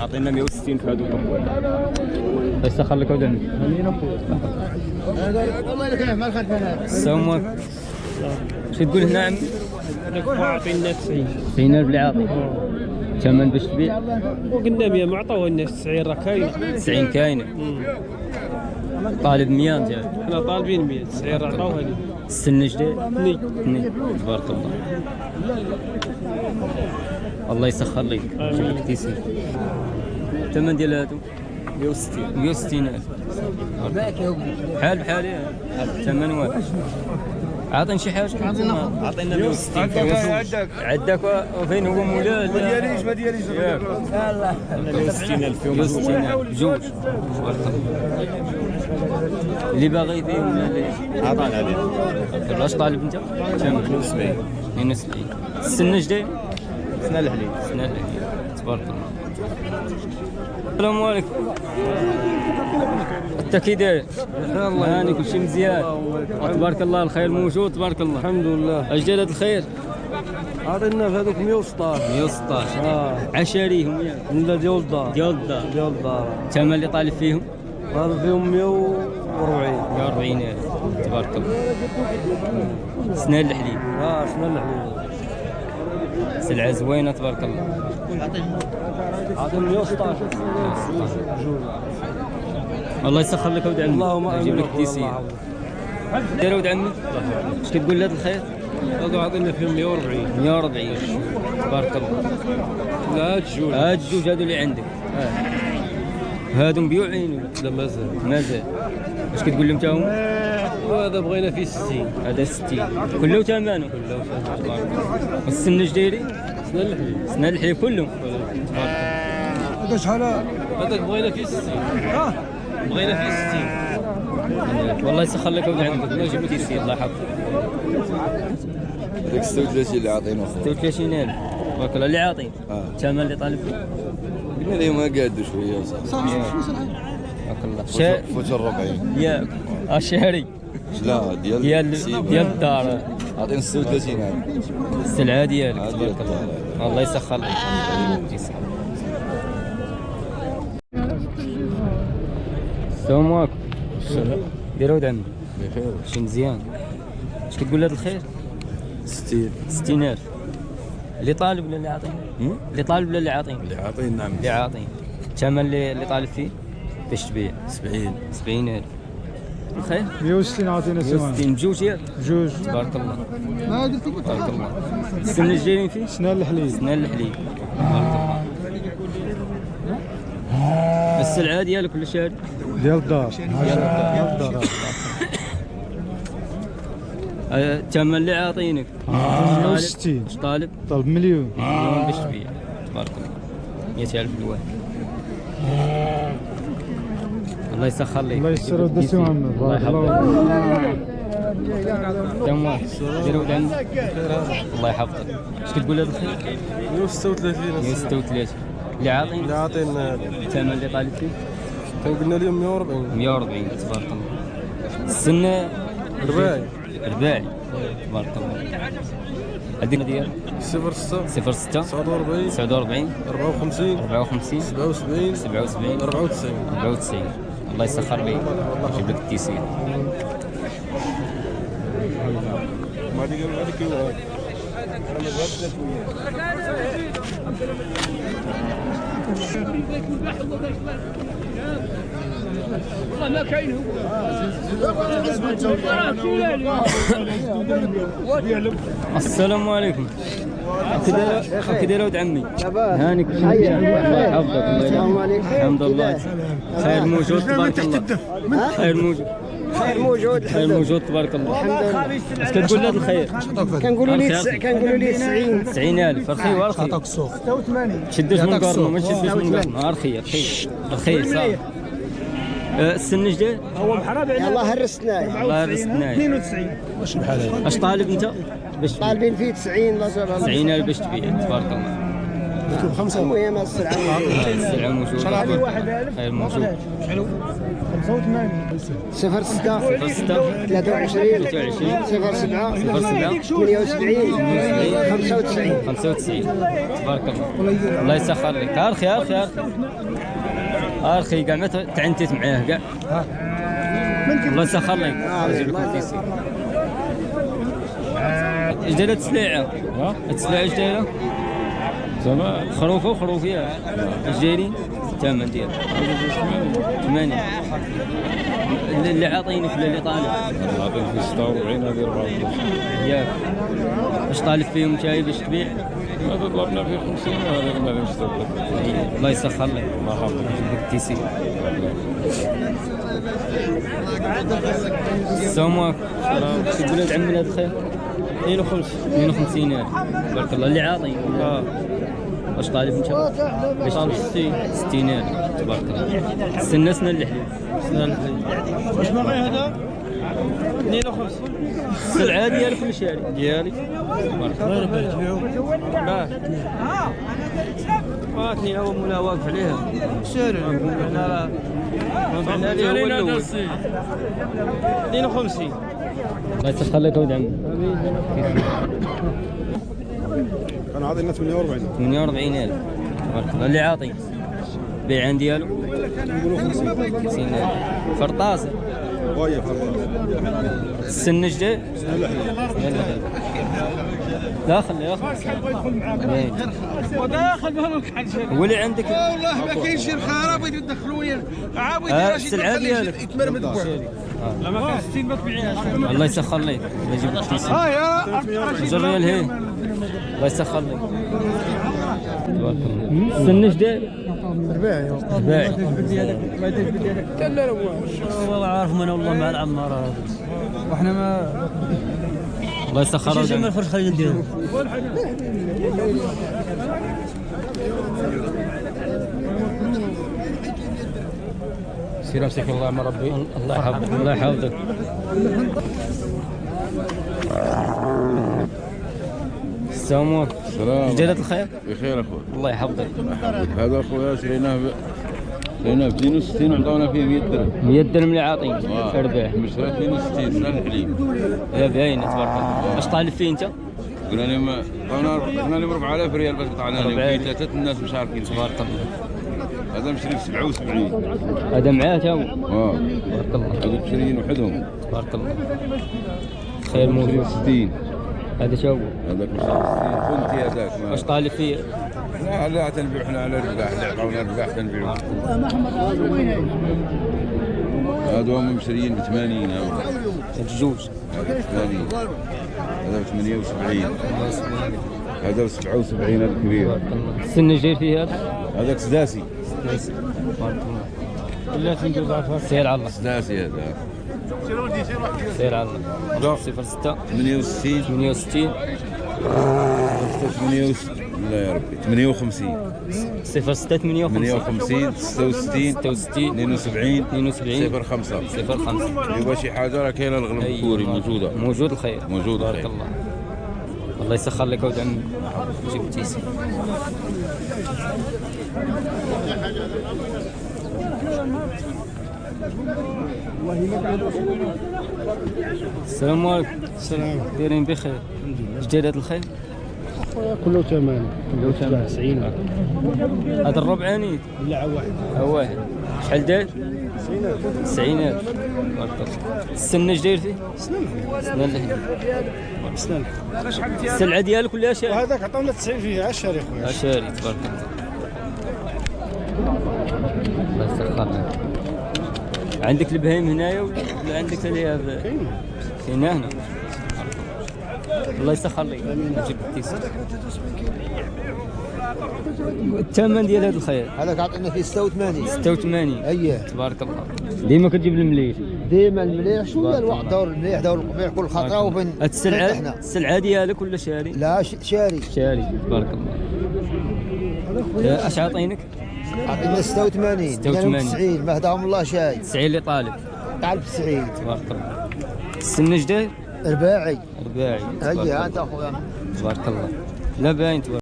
عطينا 160 في هذوك. يسخر لك ودني. السلام عليكم. شو تقول هنا عمي؟ عطينا 90. 90,000 اللي عاطي. ثمن باش تبيع؟ وقلنا 100 ما عطاوها لنا 90 راه كاينه. 90 كاينه. طالب 100 انت؟ احنا طالبين 100 90 راه عطاوها لنا. السن جديد؟ اثنين. تبارك الله. الله يسخر لك. جيب لك تيسير. الثمن ديال هادو 160,000. بحال بحالي الثمن واحد. عاطيني شي حاجه. عطينا 160. عندك وفين هو مولا؟ ما دياليش يلاه 160,000 فيهم 160,000 بجوج. اللي باغي فيهم ولا اللي عطانا عليه. واش طالب انت؟ 72. السن جديد؟ سنه الحليب. تبارك الله. السلام عليكم. انت كي داير؟ الله هاني كلشي مزيان. تبارك الله الخير موجود تبارك الله. الحمد لله. اش داير هاد الخير؟ عطينا في هذوك 116. 116. عشاريهم ياك؟ لا ديال الدار. ديال الدار. الثمن اللي طالب فيهم؟ طالب فيهم 140. 140,000 تبارك الله. سنان الحليب. سنان الحليب. سلعة زوينة تبارك الله. عطينا 116. الله يسخر لك ولد عمي. اللهم امين. يجيب لك تيسير. داير ولد عمي؟ اش كتقول لهذا الخير؟ هذو عطينا فيهم 140. 140 تبارك الله. لا هاد الجوج هادو اللي عندك. هادو مبيوعين ولا؟ لا مازال. اش كتقول لهم تا هما؟ وهذا بغينا فيه 60. هذا 60 كله ثمنه. والسن اش دايري؟ سنان الحليب كلهم. هذا شحال؟ هذاك بغينا فيه 60. بغينا فيه 60. والله يسخر لك ولد عندك. الله يجيب لك تيسير الله يحفظك. ديك 36 اللي عاطينه. 36,000 تبارك الله اللي عاطين. الثمن اللي طالب فيه؟ قلنا لهم قادوا شويه صافي. تبارك الله. فوت 40 ياك الشهري؟ لا ديال الدار. عاطينا 36 عام. السلعه ديالك تبارك الله. الله يسخر لك. السلام عليكم. داير ولد عمي؟ بخير. شي مزيان. اش كتقول لهذا الخير؟ 60,000 اللي طالب ولا اللي عاطين؟ اللي طالب ولا اللي عاطين؟ اللي عاطين نعم. اللي عاطين. الثمن اللي طالب فيه باش تبيع؟ 70,000. الخير 160 عطينا 160 بجوج ياك؟ بجوج. تبارك الله. تبارك الله. السن اللي جايين فيه؟ سنان الحليب. تبارك الله. السلعه ديالك ولا شاري؟ ديال الدار. الثمن اللي عاطينك 160. اش طالب؟ طالب مليون باش تبيع. تبارك الله. 100,000 الواحد. الله يسخر لك. الله يستر ودسي محمد. الله يحفظك. تمام. دير ولد عندك. الله يحفظك. اش كتقول هذا الخير؟ 136. 136 اللي عاطين؟ اللي عاطينا الثمن اللي طالب فيه؟ قلنا لهم 140. 140 تبارك الله. السن رباعي تبارك الله. هذيك ديال 06 06 49 49 54 54 77 97 94. الله يسخر لك. يجيب لك التيسير. والله ما كاين هو. السلام عليكم. كي داير ولد عمي؟ هاني كلشي مزيان. الله يحفظك. السلام عليكم. الحمد لله. خير موجود تبارك الله. خير موجود تبارك الله. الحمد لله. اش كتقول لهذا الخير؟ كنقولوا لي 90. 90,000 رخي ورخي. 86. تشدوش من قرنو ما تشدوش من قرنو. رخي صافي. السن جديد؟ هو محراب يلاه هرستناه. الله يرزقنا. 92. واش بحال اش طالب انت؟ باش طالبين فيه 90 لا 90,000 باش تبيع تبارك الله. المهم السلعه السلعة موجودة. خير موجود. 06 06 23 23 07 07 78 95 95. تبارك الله. الله يسخر لك. ارخي ارخي ارخي ارخي كاع ما تعنتيت معاه كاع. الله يسخر لك. اجيب لك الكيسي. اش دايره التسليعه؟ التسليعه اش دايره؟ زعما خروفه وخروفيه. اش دايرين؟ الثمن ديالها 80. اللي عاطينك ولا اللي طالب؟ عاطيني في 46 هذه 4 ياك اش طالب فيهم انت باش تبيع؟ هذا طلبنا فيه 50 وهذا قلنا له نستوعب. الله يسخر لك. الله يحفظك. نجيب لك التيسي. السلام عليكم. تقول لك عمي هذا خير؟ 52,000. بارك الله. اللي عاطي؟ واش طالب انت؟ باش طالب 60,000. تبارك الله. سنة اللحية. سنة اللحية. واش باغي هذا؟ 52. السلعة ديالك ولا شاري؟ ديالي. تبارك الله. باه 2 هو مولا واقف عليها. شاري. انا راه ما بعنا عليه هو الاول. 52. الله يسخر لك ولد عمي. كان عاطينا 48. 48,000. تبارك الله. اللي عاطي بيعان ديالو نقولوا 50. فرطاسه. وهي فرطاسه. السن جديد؟ لا خليه وداخل بهم كحل شيء هو اللي عندك. والله ما كاين شي خراب بغيتو يدخلوا ويا عاود السلعه ديالك يتمرمد لا ما كان 60 ما تبيعهاش. الله يسخر لك. يجيب لك التيسير. ها يا جري الهي. الله يسخر لك. تبارك الله. السن جديد؟ رباعي. كلا والله عارف من والله مع العمار هذا واحنا ما. الله يسخر لك. ما نخرج خلينا نديرو. سير امسك الله مع ربي. الله يحفظك. الله يحفظك. السلام عليكم. السلام. جلالة الخير. بخير اخوي. الله يحفظك. هذا اخويا شريناه ب 62 وعطونا فيه 100 درهم. 100 درهم اللي عاطين ربح. مشرى 62 سنه الحليب. لا باينه تبارك الله. اش طالب فيه انت؟ قلنا لهم قلنا لهم 4000 ريال بس قطعنا لهم فيه 3 الناس مشاركين. تبارك الله. هذا مشري ب 77. هذا معاه تا هو. تبارك الله. هذوك مشريين وحدهم. تبارك الله. خير موجود. 60. هذا شو هو؟ هذاك مشري 60 فنتي هذاك. واش طالب فيه؟ لا تنبيع احنا على الرباح اللي عطاونا الرباح تنبيعوا. هذو هم مشريين ب 80. الجوج. هذا 80. هذا ب 78. هذا ب 77 هذا كبير. السن الجاي فيه هذا؟ هذاك سداسي. تبارك الله. سير على الله. سداسي هذا. سير على الله. 06 68 68 68 لا يا ربي 58 06 58 66 66 72 72 05 05. يبغى شي حاجه راه كاينه الغلب الكوري موجوده. موجود الخير. موجود بارك الخير. الله. الله يسخر لك ولد عمي. جيب التيسير. السلام عليكم. السلام. دايرين بخير؟ جديدة الخير؟ كله 80 كله 90. هذا الربعاني؟ لا واحد. واحد. شحال داير؟ 90,000. بارك الله. السن اش داير فيه؟ سنة اللحية. سنة. السلعة ديالك ولا شاري؟ وهذاك عطاونا 90 فيه. الشاري خويا. شاري. تبارك الله. الله يسخر لك. عندك البهايم هنايا ولا عندك اللي كاين هنا؟ الله يسخر لك. نجيب التيسير. الثمن ديال هذا الخير؟ هذاك عطينا فيه 86. 86. اييه. تبارك الله. ديما كتجيب المليح. ديما المليح شويه الوقت دور المليح دور القبيح كل خطره وبين. السلعه ديالك ولا شاري؟ لا شاري. شاري. تبارك الله. اش عاطينك؟ عطينا 86 92 ما هداهم الله شاي. 90 اللي طالب. طالب 90. تبارك الله. السن جديد؟ رباعي. رباعي. هيا انت اخويا. تبارك الله. لا باين.